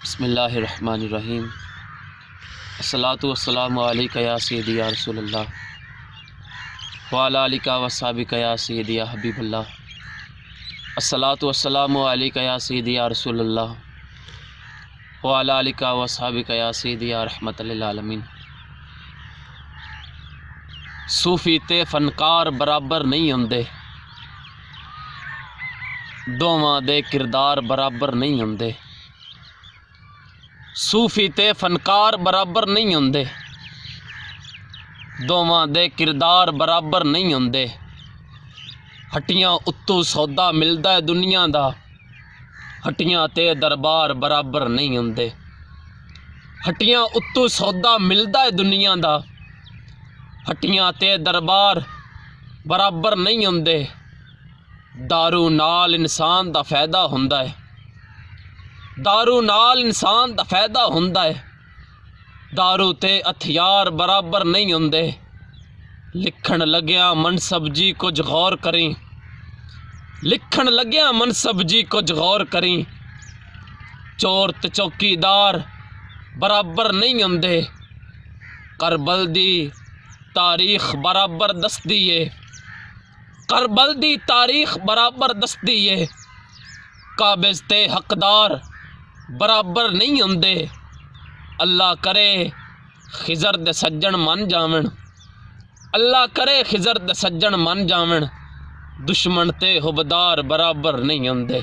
बिस्मिल्लाहिर्रहमानिर्रहीम। अस्सलातु वस्सलामु अलैका या सय्यदी या रसूलल्लाह व अला आलिका व अस्हाबिका या सय्यदी या हबीबल्लाह। अस्सलातु वस्सलामु अलैका या सय्यदी या रसूलल्लाह व अला आलिका व अस्हाबिका या सय्यदी या रहमतल लिल आलमीन। सूफी ते फनकार बराबर नहीं होंदे, दोवां दे किरदार बराबर नहीं होंदे। सूफी ते फनकार बराबर नहीं होंदे, दोवां दे किरदार बराबर नहीं होंदे। हट्टियां उत्तों सौदा मिलदा है दुनिया दा, हट्टियां ते दरबार बराबर नहीं होंदे। हट्टियां उत्तों सौदा मिलदा है दुनिया दा, हट्टियां ते दरबार बराबर नहीं होंदे। दारू नाल इंसान दा फायदा हुंदा है, दारू नाल इंसान दा फायदा हुंदा है। दारू ते हथियार बराबर नहीं होंदे। लिखण लग्या मनसब जी कुछ गौर करें, लिखण लग्या मनसब जी कुछ गौर करें। चोर ते चौकीदार बराबर नहीं होंदे। करबल दी तारीख बराबर दसदी है, करबल दी तारीख बराबर दसदी है। काबिज ते हकदार बराबर नहीं होंदे। अल्लाह करे खिजर दे सज्जन मन जावन, अल्लाह करे खिजर दे सज्जन मन जावन। दुश्मन ते हुबदार बराबर नहीं होंदे।